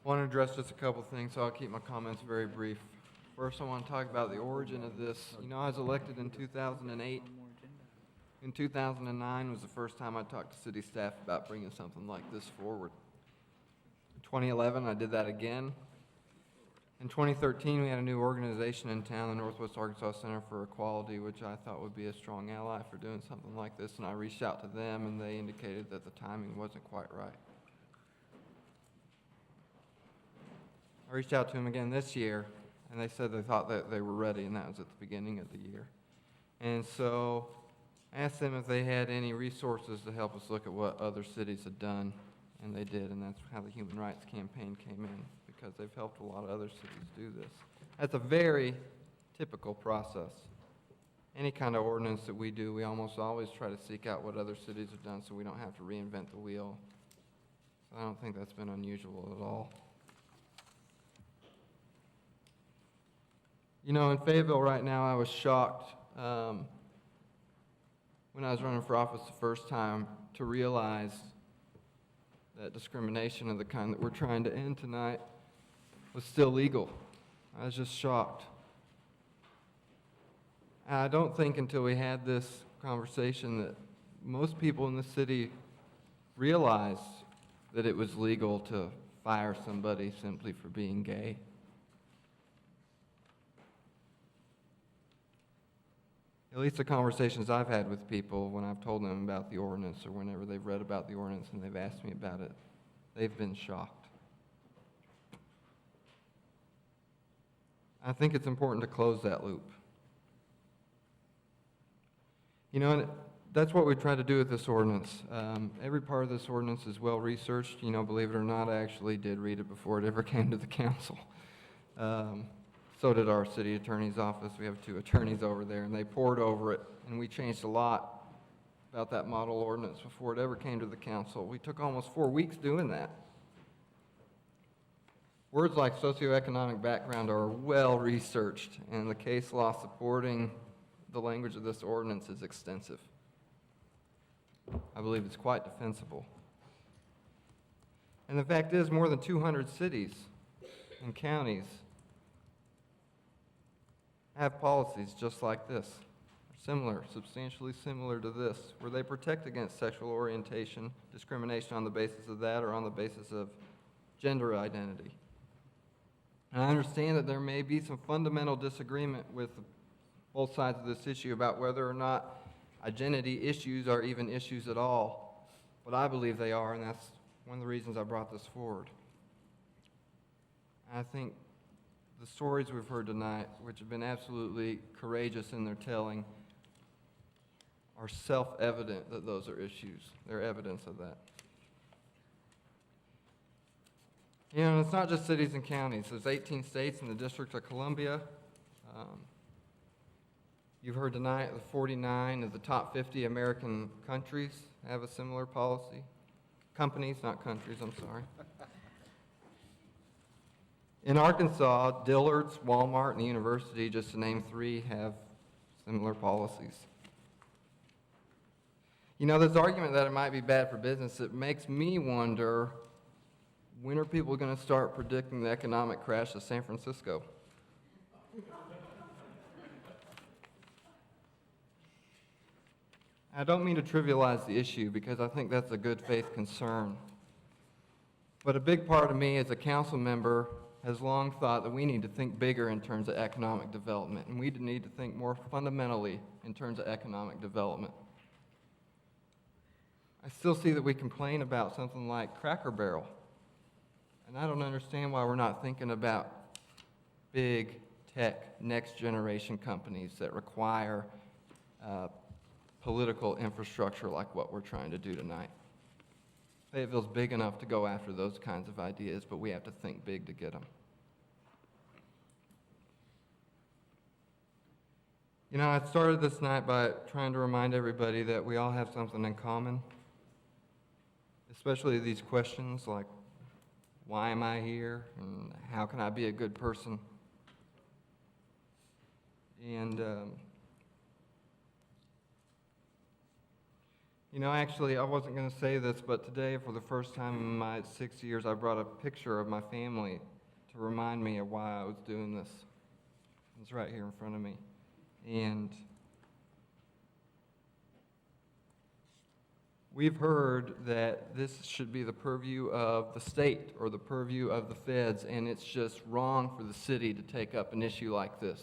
want to address just a couple things, so I'll keep my comments very brief. First, I want to talk about the origin of this. You know, I was elected in 2008. In 2009 was the first time I talked to city staff about bringing something like this forward. In 2011, I did that again. In 2013, we had a new organization in town, the Northwest Arkansas Center for Equality, which I thought would be a strong ally for doing something like this, and I reached out to them, and they indicated that the timing wasn't quite right. I reached out to them again this year, and they said they thought that they were ready, and that was at the beginning of the year. And so I asked them if they had any resources to help us look at what other cities had done, and they did, and that's how the Human Rights Campaign came in, because they've helped a lot of other cities do this. That's a very typical process. Any kind of ordinance that we do, we almost always try to seek out what other cities have done so we don't have to reinvent the wheel. So I don't think that's been unusual at all. You know, in Fayetteville right now, I was shocked when I was running for office the first time to realize that discrimination of the kind that we're trying to end tonight was still legal. I was just shocked. And I don't think until we had this conversation that most people in the city realized that it was legal to fire somebody simply for being gay. At least the conversations I've had with people when I've told them about the ordinance or whenever they've read about the ordinance and they've asked me about it, they've been shocked. I think it's important to close that loop. You know, and that's what we try to do with this ordinance. Every part of this ordinance is well researched. You know, believe it or not, I actually did read it before it ever came to the council. So did our city attorney's office. We have 2 attorneys over there, and they pored over it, and we changed a lot about that model ordinance before it ever came to the council. We took almost 4 weeks doing that. Words like socioeconomic background are well researched, and the case law supporting the language of this ordinance is extensive. I believe it's quite defensible. And the fact is, more than 200 cities and counties have policies just like this, similar, substantially similar to this, where they protect against sexual orientation, discrimination on the basis of that or on the basis of gender identity. And I understand that there may be some fundamental disagreement with both sides of this issue about whether or not identity issues are even issues at all, but I believe they are, and that's one of the reasons I brought this forward. I think the stories we've heard tonight, which have been absolutely courageous in their telling, are self-evident that those are issues. They're evidence of that. You know, it's not just cities and counties. There's 18 states in the District of Columbia. You've heard tonight that 49 of the top 50 American countries have a similar policy. Companies, not countries, I'm sorry. In Arkansas, Dillard's, Walmart, and the university, just to name 3, have similar policies. You know, this argument that it might be bad for business, it makes me wonder, when are people going to start predicting the economic crash of San Francisco? I don't mean to trivialize the issue because I think that's a good faith concern. But a big part of me as a council member has long thought that we need to think bigger in terms of economic development, and we need to think more fundamentally in terms of economic development. I still see that we complain about something like Cracker Barrel, and I don't understand why we're not thinking about big tech, next generation companies that require political infrastructure like what we're trying to do tonight. Fayetteville's big enough to go after those kinds of ideas, but we have to think big to get them. You know, I started this night by trying to remind everybody that we all have something in common, especially these questions like, why am I here, and how can I be a good person? And You know, actually, I wasn't going to say this, but today, for the first time in my 6 years, I brought a picture of my family to remind me of why I was doing this. It's right here in front of me. And we've heard that this should be the purview of the state or the purview of the feds, and it's just wrong for the city to take up an issue like this.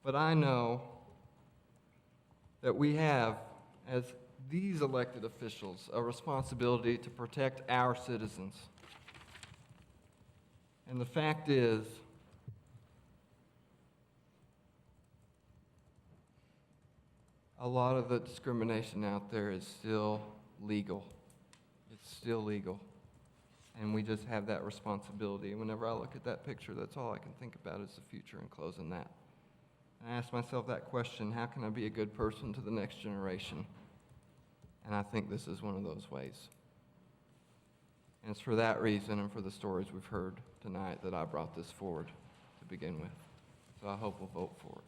But I know that we have, as these elected officials, a responsibility to protect our citizens. And the fact is, a lot of the discrimination out there is still legal. It's still legal. And we just have that responsibility. And whenever I look at that picture, that's all I can think about is the future and closing that. And I ask myself that question, how can I be a good person to the next generation? And I think this is one of those ways. And it's for that reason and for the stories we've heard tonight that I brought this forward to begin with. So I hope we'll vote for it.